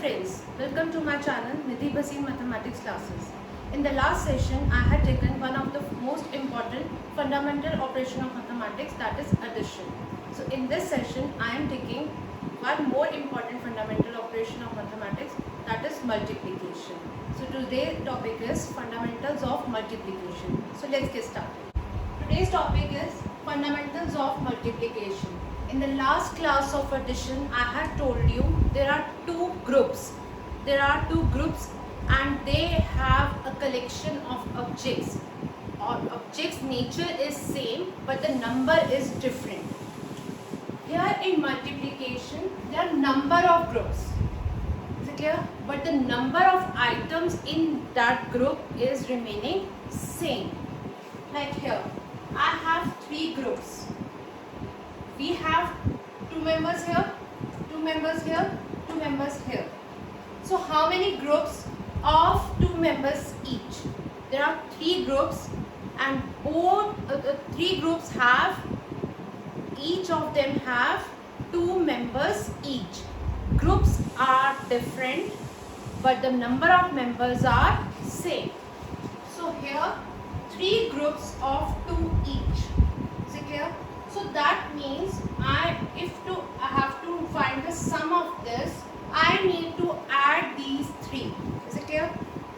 friends, welcome to my channel Nidhi Bhasin Mathematics Classes. In the last session, I had taken one of the most important fundamental operation of mathematics, that is addition. So in this session, I am taking one more important fundamental operation of mathematics, that is multiplication. So today's topic is fundamentals of multiplication. So let's get started. Today's topic is fundamentals of multiplication. In the last class of addition, I had told you there are two groups. There are two groups and they have a collection of objects. Objects' nature is same but the number is different. Here in multiplication, there are number of groups. Is it clear? But the number of items in that group is remaining same. Like here, I have three groups. We have two members here, two members here, two members here. So how many groups of two members each? There are three groups and both three groups have, each of them have two members each. Groups are different but the number of members are same. So here three groups of two each. Is it clear? So that means I have to find the sum of this, I need to add these three. Is it clear?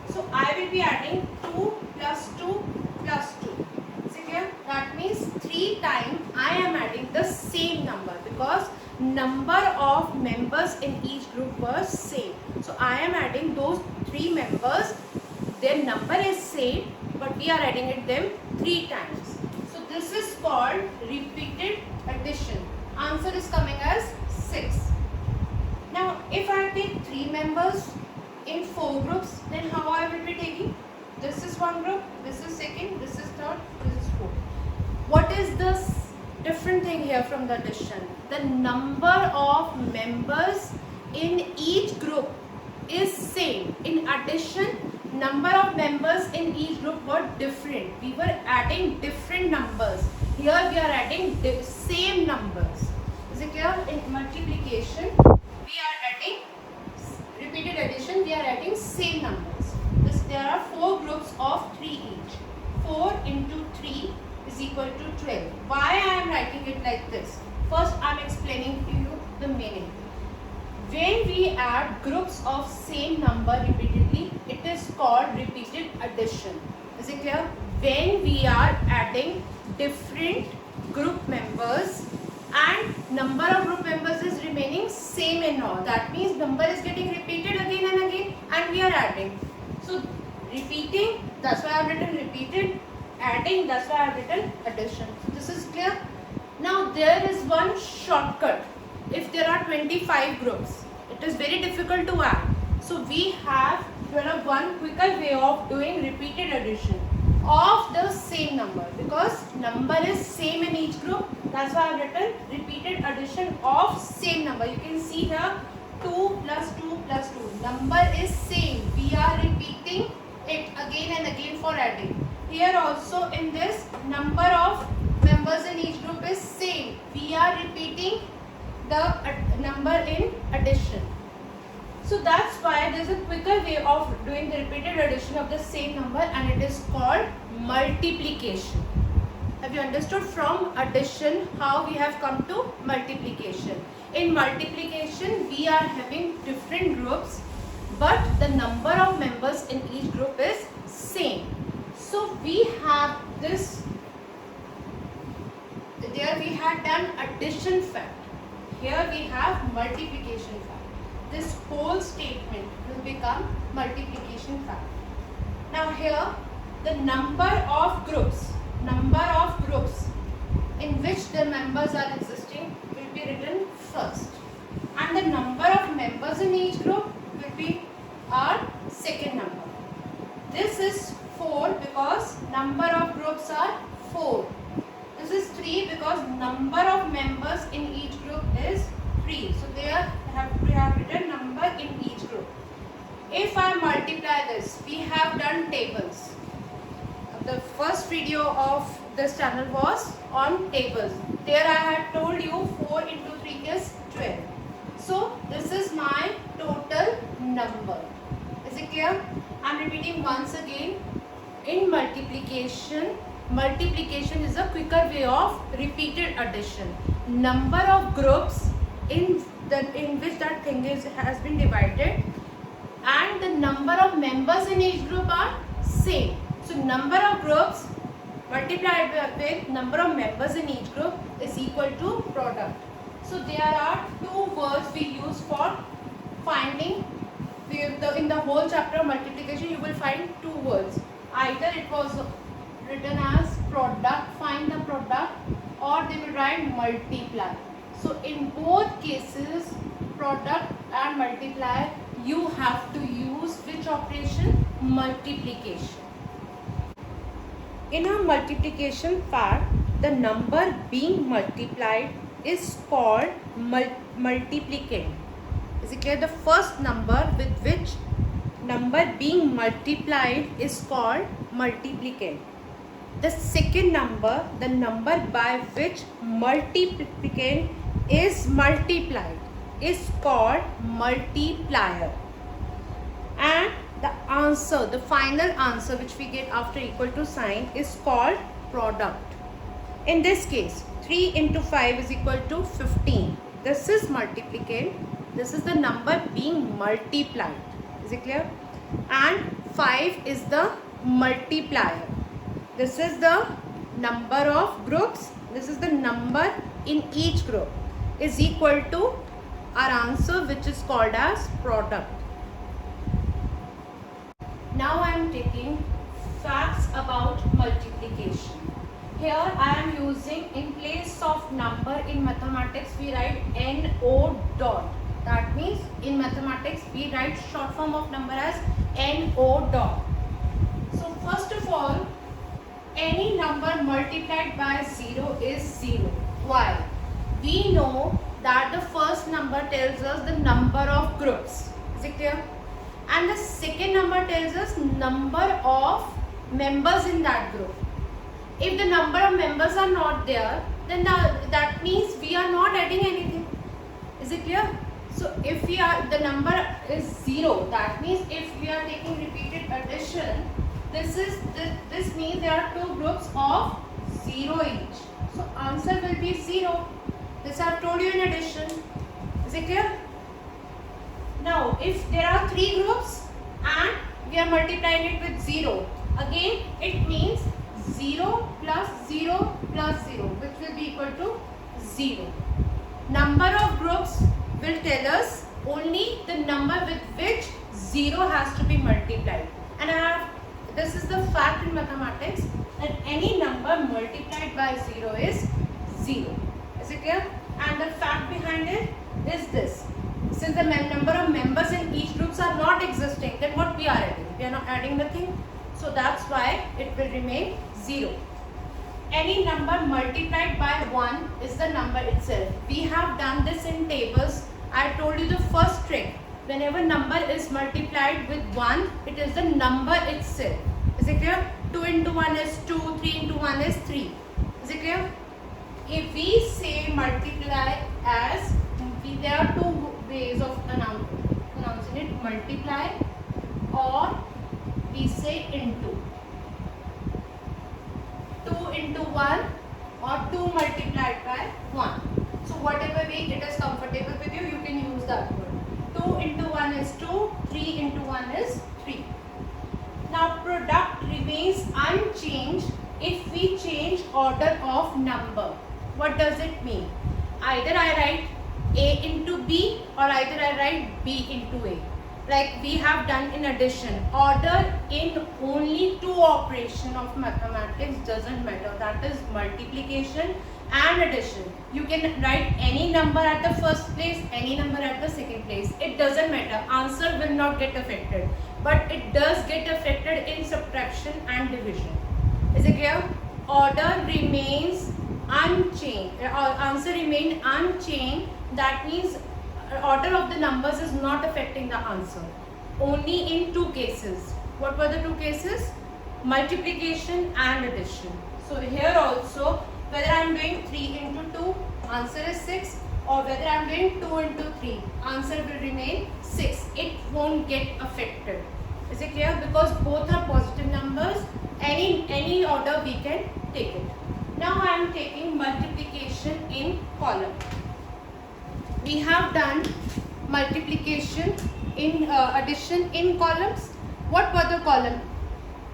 So I will be adding 2 plus 2 plus 2. Is it clear? That means 3 times I am adding the same number because number of members in each group was same. So I am adding those 3 members. Their number is same but we are adding it them 3 times. So this is called repeated addition. Answer is coming as 6. Now if I take 3 members in 4 groups, then how I will be taking? This is one group, this is second, this is third, this is fourth. What is this different thing here from the addition? The number of members in each group is same. In addition, number of members in each group were different. We were adding different numbers. Here we are adding the same numbers. Is it clear? In multiplication, we are adding repeated addition. We are adding same numbers. There are 4 groups of 3 each. 4 into 3 is equal to 12. Why I am writing it like this? First, I am explaining to you the meaning. When we add groups of same number repeatedly, it is called repeated addition. Is it clear? When we are adding different group members and number of group members is remaining same in all. That means number is getting repeated again and again and we are adding. So repeating, that's why I have written repeated, adding, that's why I have written addition. So this is clear. Now there is one shortcut. If there are 25 groups, it is very difficult to add. So we have developed one quicker way of doing repeated addition of the same number because number is same in each group. That's why I have written repeated addition of same number. You can see here 2 plus 2 plus 2. Number is same. We are repeating it again and again for adding. Here also in this, number of members in each group is same. We are repeating the number in addition. So that's why there is a quicker way of doing the repeated addition of the same number and it is called multiplication. Have you understood from addition how we have come to multiplication? In multiplication we are having different groups but the number of members in each group is same. So we have this, there we had done addition fact. Here we have multiplication fact. This whole statement will become multiplication fact. Now here the number of groups in which the members are existing will be written first. And the number of members in each group will be our second number. This is 4 because number of groups are 4. This is 3 because number of members in each group is 3. So there we have written number in each group. If I multiply this, we have done tables. The first video of this channel was on tables. There I had told you 4 into 3 is 12. So this is my total number. Is it clear? I'm repeating once again. In multiplication, multiplication is a quicker way of repeated addition. Number of groups in which that thing has been divided, and the number of members in each group are same. So number of groups multiplied with number of members in each group is equal to product. So there are two words we use for finding. In the whole chapter of multiplication you will find two words. Either it was written as product, find the product, or they will write multiply. So in both cases, product and multiply, you have to use which operation? Multiplication. In a multiplication part, the number being multiplied is called multiplicand. Is it clear? The first number with which number being multiplied is called multiplicand. The second number, the number by which multiplicand is multiplied, is called multiplier. And the answer, the final answer which we get after equal to sign is called product. In this case, 3 into 5 is equal to 15. This is multiplicand. This is the number being multiplied. Is it clear? And 5 is the multiplier. This is the number of groups. This is the number in each group is equal to our answer, which is called as product. Now I am taking facts about multiplication. Here I am using, in place of number in mathematics we write NO dot. That means in mathematics we write short form of number as NO dot. So first of all, any number multiplied by 0 is 0. Why? We know that the first number tells us the number of groups. Is it clear? And the second number tells us number of members in that group. If the number of members are not there, then that means we are not adding anything. Is it clear? So if the number is 0, that means if we are taking repeated addition, this means there are two groups of 0 each. So answer will be 0. This I have told you in addition. Is it clear? Now if there are 3 groups and we are multiplying it with 0, again it means 0 plus 0 plus 0, which will be equal to 0. Number of groups will tell us only the number with which 0 has to be multiplied. And this is the fact in mathematics, that any number multiplied by 0 is 0. Is it clear? And the fact behind it is this. Since the number of members in each groups are not existing, then what we are adding? We are not adding nothing. So that's why it will remain 0. Any number multiplied by 1 is the number itself. We have done this in tables. I told you the first trick. Whenever number is multiplied with 1, it is the number itself. Is it clear? 2 into 1 is 2, 3 into 1 is 3. Is it clear? If we say multiply as, there are two ways of announcing it, multiply or we say into. 2 into 1 or 2 multiplied by 1. So whatever way it is comfortable with you, you can use that word. 2 into 1 is 2, 3 into 1 is 3. Now product remains unchanged if we change order of number. What does it mean? Either I write A into B or either I write B into A. Like we have done in addition. Order in only two operations of mathematics doesn't matter. That is multiplication and addition. You can write any number at the first place, any number at the second place. It doesn't matter. Answer will not get affected. But it does get affected in subtraction and division. Is it clear? Order remains unchanged. Answer remained unchanged. That means order of the numbers is not affecting the answer. Only in two cases. What were the two cases? Multiplication and addition. So here also, whether I am doing 3 into 2, answer is 6, or whether I am doing 2 into 3, answer will remain 6. It won't get affected. Is it clear? Because both are positive numbers, any order we can take it. Now I am taking multiplication in column. We have done multiplication in addition in columns. What were the column?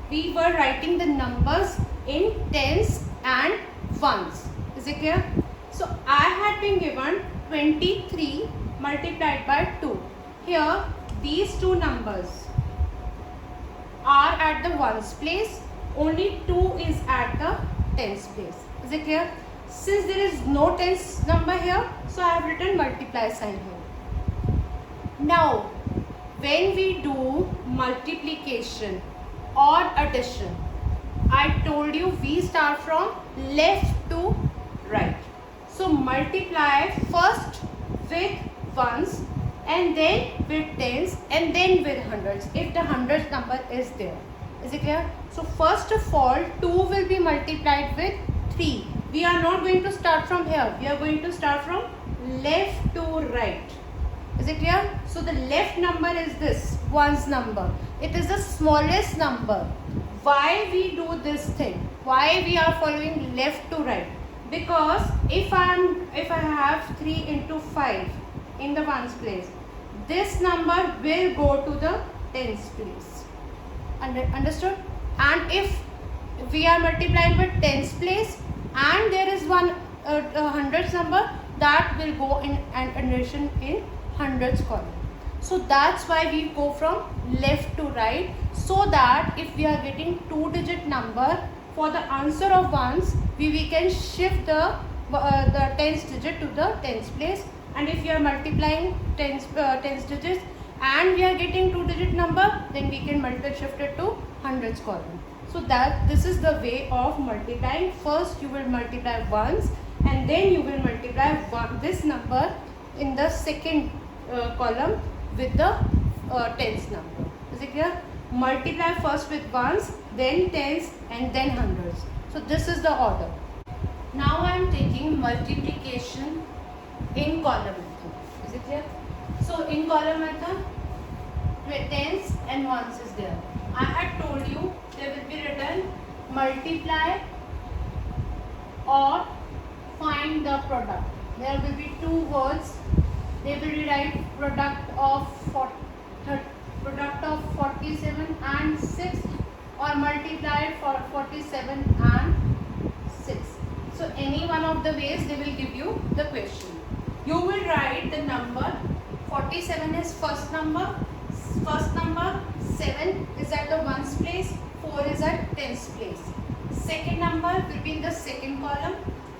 We were writing the numbers in tens and ones. Is it clear? So I had been given 23 multiplied by 2. Here these two numbers are at the ones place, only 2 is at the tens place. Is it clear? Since there is no tens number here, so I have written multiply sign here. Now when we do multiplication or addition, I told you we start from left to right. So multiply first with ones and then with tens and then with hundreds if the hundreds number is there. Is it clear? So first of all 2 will be multiplied with 3. We are not going to start from here. We are going to start from left to right. Is it clear? So the left number is this ones number. It is the smallest number. Why we do this thing? Why we are following left to right? Because if I have 3 into 5 in the ones place, this number will go to the tens place. Understood? And if we are multiplying with tens place and there is one hundreds number, that will go in an addition in hundreds column. So that's why we go from left to right, so that if we are getting 2-digit number, for the answer of ones we can shift the tens digit to the tens place, and if we are multiplying tens digits and we are getting 2-digit number, then we can shift it to hundreds column. So that this is the way of multiplying. First you will multiply ones and then you will multiply this number in the second column with the tens number. Is it clear? Multiply first with ones, then tens and then hundreds. So this is the order. Now I am taking multiplication in column method. Is it clear? So in column method, tens and ones is there. I had told you there will be written multiply or find the product. There will be two words. They will write product of 47 and 6 or multiply for 47 and 6. So any one of the ways they will give you the question. You will write the number 47 is first number, 7 is at the ones place, 4 is at tens place. Second number will be in the second column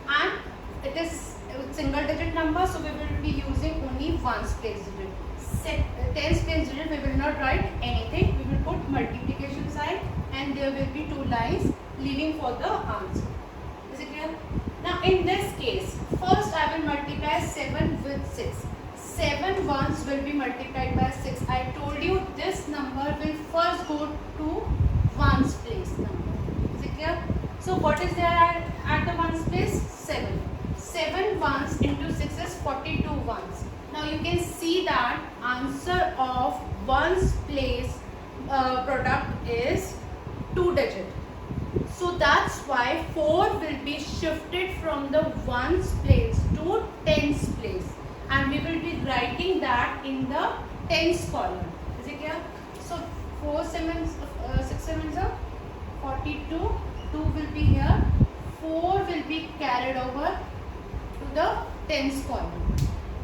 and it is single digit number, so we will be using only ones place digit. Tens place digit we will not write anything, we will put multiplication sign and there will be 2 lines leaving for the answer. Is it clear? Now in this case, first I will multiply 7 with 6. 7 ones will be multiplied by 6. I told you this number will first go to ones place number. Is it clear? So what is there at the ones place? 7. 7 ones into 6 is 42 ones. Now you can see that answer of ones place product is 2-digit. So that's why 4 will be shifted from the ones place to tens place, and we will be writing that in the tens column. Is it clear? So 6 sevens are 42, 2 will be here, 4 will be carried over to the tens column.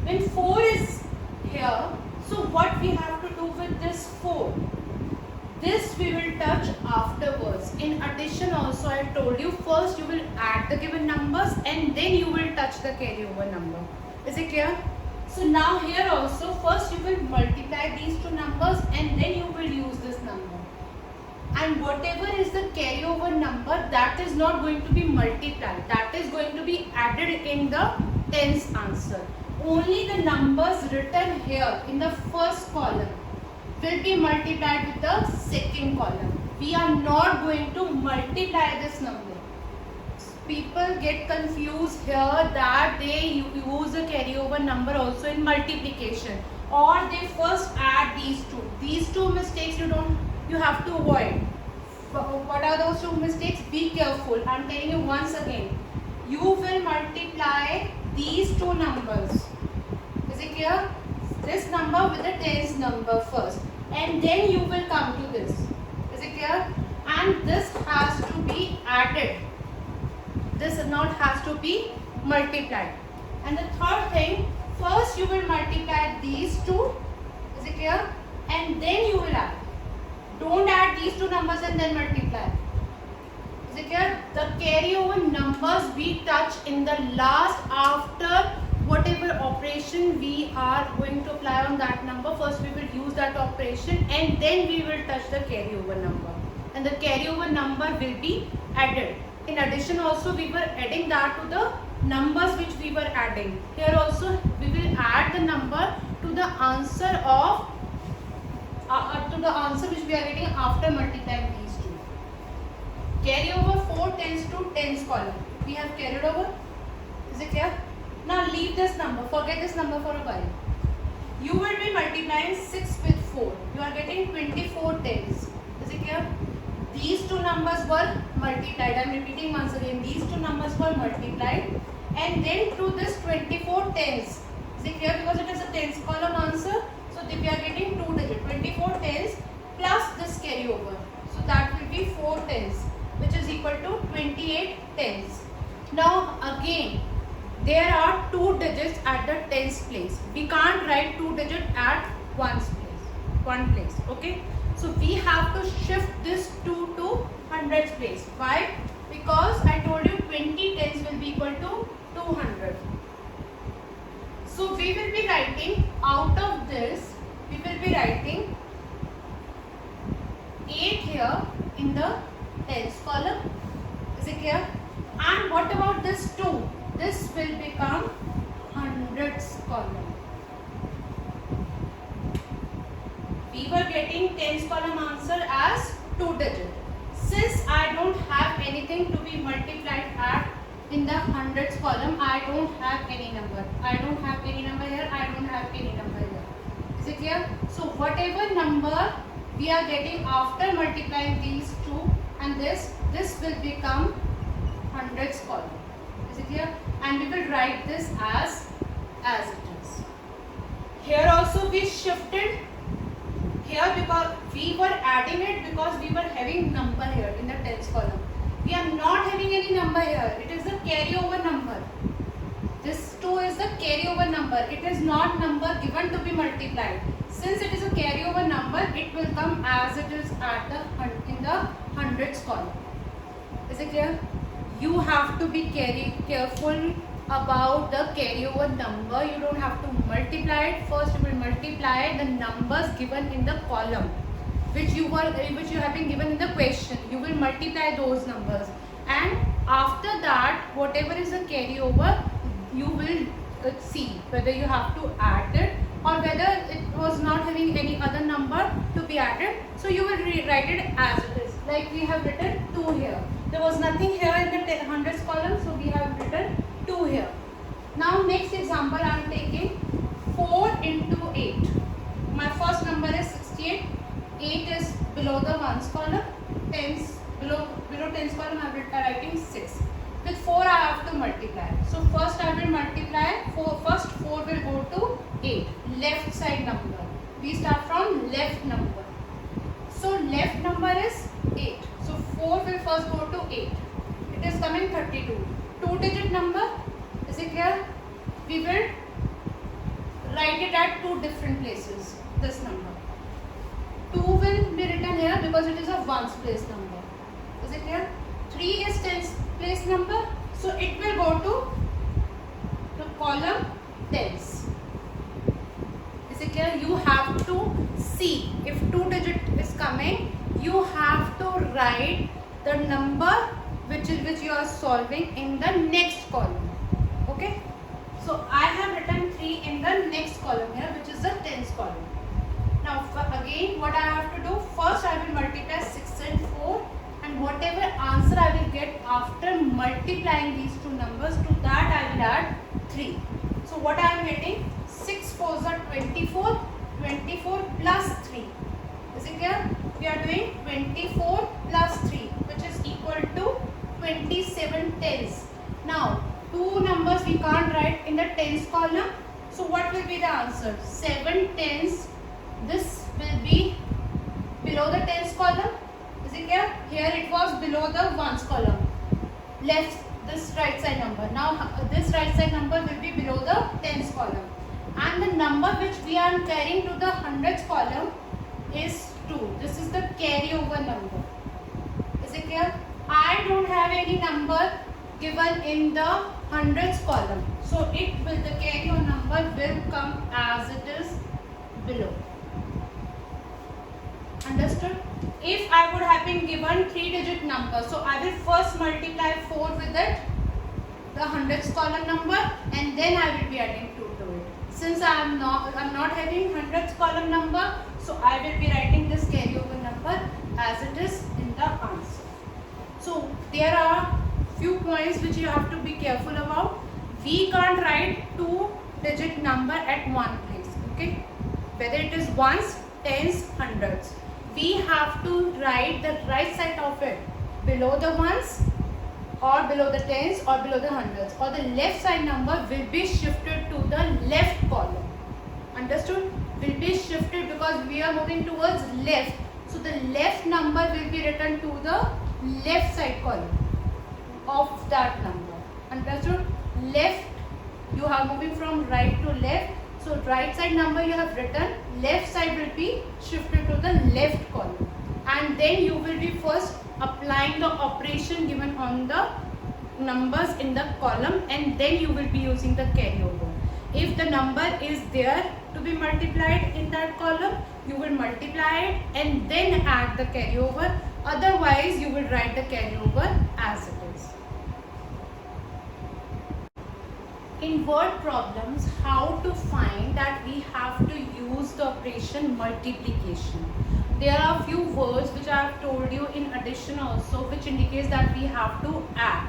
When 4 is here, so what we have to do with this 4? This we will touch afterwards. In addition also I told you, first you will add the given numbers and then you will touch the carryover number. Is it clear? So now here also, first you will multiply these two numbers and then you will use this number. And whatever is the carryover number, that is not going to be multiplied. That is going to be added in the tens answer. Only the numbers written here in the first column will be multiplied with the second column. We are not going to multiply this number. People get confused here that they use a carryover number also in multiplication, or they first add these two. you have to avoid. What are those two mistakes? Be careful. I'm telling you once again. You will multiply these two numbers. Is it clear? This number with the tens number first, and then you will come to this. Is it clear? And this has to be added. This not has to be multiplied. And the third thing, first you will multiply these two. Is it clear? And then you will add. Don't add these two numbers and then multiply. Is it clear? The carryover numbers we touch in the last after whatever operation we are going to apply on that number. First we will use that operation and then we will touch the carryover number. And the carryover number will be added. In addition also we were adding that to the numbers which we were adding. Here also we will add the number to the answer of which we are getting after multiplying these two. Carry over 4 tens to tens column. We have carried over. Is it clear? Now leave this number. Forget this number for a while. You will be multiplying 6 with 4. You are getting 24 tens. Is it clear? These two numbers were multiplied. I am repeating once again. These two numbers were multiplied. And then to this 24 tens. Is it clear? Because it is a tens column answer. So we are getting 2 digits. 24 tens plus this carryover. So that will be 4 tens, which is equal to 28 tens. Now again, there are 2 digits at the tens place. We can't write 2 digits at one place. Okay. So we have to shift this 2 to hundreds place. Why? Because I told you 20 tens will be equal to 200. So we will be writing out of this, we will be writing 8 here in the tens column. Is it clear? And what about this 2? This will become hundreds column. We were getting tens column answer as 2 digit. Since I don't have anything to be multiplied at in the hundreds column, I don't have any number. I don't have any number here. I don't have any number here. Is it clear? So whatever number we are getting after multiplying these two and this will become hundreds column. Is it clear? And we will write this as it is. Here also we shifted here because we were adding it because we were having number here in the tens column. We are not having any number here. It is the carryover number. This 2 is the carryover number. It is not number given to be multiplied. Since it is a carryover number, it will come as it is at in the hundreds column. Is it clear? You have to be careful about the carryover number. You don't have to multiply it. First you will multiply the numbers given in the column which you have been given in the question. You will multiply those numbers, and after that whatever is the carryover you will see whether you have to add it or whether it was not having any other number to be added. So you will rewrite it as it is. Like we have written 2 here. There was nothing here in the hundreds column, so we have written 2 here. Now next example I am taking 4 into 8. My first number is 68. 8 is below the ones column. Tens below tens column I am writing 6. With 4 I have to multiply. So first I will multiply. First 4 will go to 8. Left side number. We start from left number. So left number is 8. So 4 will first go to 8. It is coming 32. 2 digit number. Is it clear? We will write it at 2 different places. This number. 2 will be written here because it is a ones place number. Is it clear? 3 is tens place number. So it will go to the column tens. Is it clear? You have to see if 2 digit is coming. You have to write the number which you are solving in the next column. Okay. So I have written 3 in the next column here, which is the tens column. Now again what I have to do, first I will multiply 6 and 4, and whatever answer I will get after multiplying these two numbers, to that I will add 3. So what I am getting, 6 4s are 24, 24 plus 3. Is it clear? tens. Now, two numbers we can't write in the tens column. So what will be the answer? 7 tens. This will be below the tens column. Is it clear? Here it was below the ones column. Left this right side number. Now this right side number will be below the tens column. And the number which we are carrying to the hundreds column is 2. This is the carryover number. Is it clear? I don't have any number given in the hundreds column. So the carryover number will come as it is below. Understood? If I would have been given 3-digit number, so I will first multiply 4 with it, the hundreds column number, and then I will be adding 2 to it. Since I am not having hundreds column number, so I will be writing this carryover number as it is in the answer. So there are few points which you have to be careful about. We can't write 2-digit number at one place. Okay, whether it is ones, tens, hundreds. We have to write the right side of it below the ones or below the tens or below the hundreds, or the left side number will be shifted to the left column. Understood? Will be shifted because we are moving towards left. So the left number will be written to the left side column of that number. Understood? Left, you are moving from right to left. So right side number you have written, left side will be shifted to the left column, and then you will be first applying the operation given on the numbers in the column, and then you will be using the carryover. If the number is there to be multiplied in that column, you will multiply it and then add the carryover. Otherwise you will write the carryover as it is. In word problems, how to find that we have to use the operation multiplication. There are few words which I have told you in addition also, which indicates that we have to add.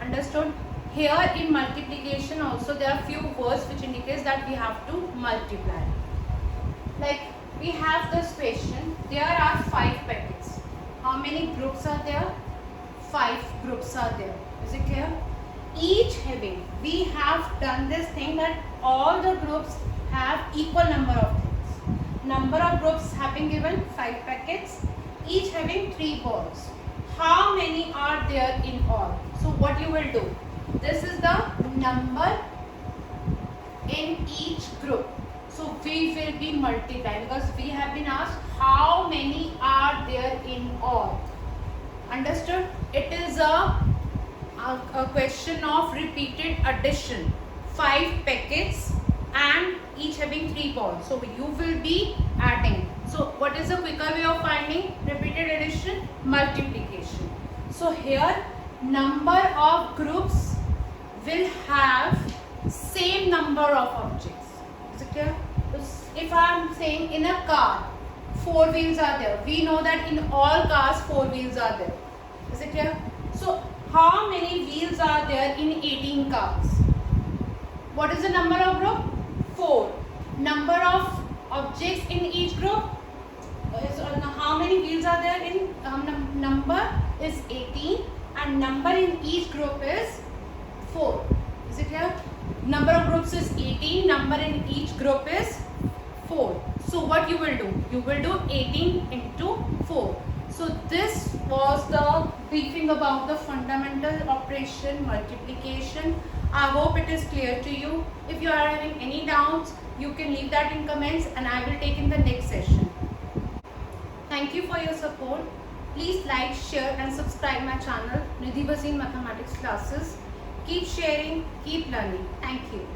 Understood? Here in multiplication also there are few words which indicates that we have to multiply. Like we have this question, there are 5 packets. How many groups are there? 5 groups are there. Is it clear? Each having, we have done this thing that all the groups have equal number of things. Number of groups have been given 5 packets, each having 3 balls. How many are there in all? So what you will do? This is the number in each group. So we will be multiplying because we have been asked how many are there in all. Understood? It is a question of repeated addition. 5 packets and each having 3 balls. So you will be adding. So what is the quicker way of finding repeated addition? Multiplication. So here number of groups will have same number of objects. Is it clear? If I am saying in a car 4 wheels are there, we know that in all cars 4 wheels are there. Is it clear? So how many wheels are there in 18 cars? What is the number of group? 4. Number of objects in each group? How many wheels are there in number is 18 and number in each group is 4. Is it clear? Number of groups is 18, number in each group is 4. So what you will do? You will do 18 into 4. So this was the briefing about the fundamental operation multiplication. I hope it is clear to you. If you are having any doubts, you can leave that in comments and I will take in the next session. Thank you for your support. Please like, share and subscribe my channel Nidhi Bhasin Mathematics Classes. Keep sharing, keep learning. Thank you.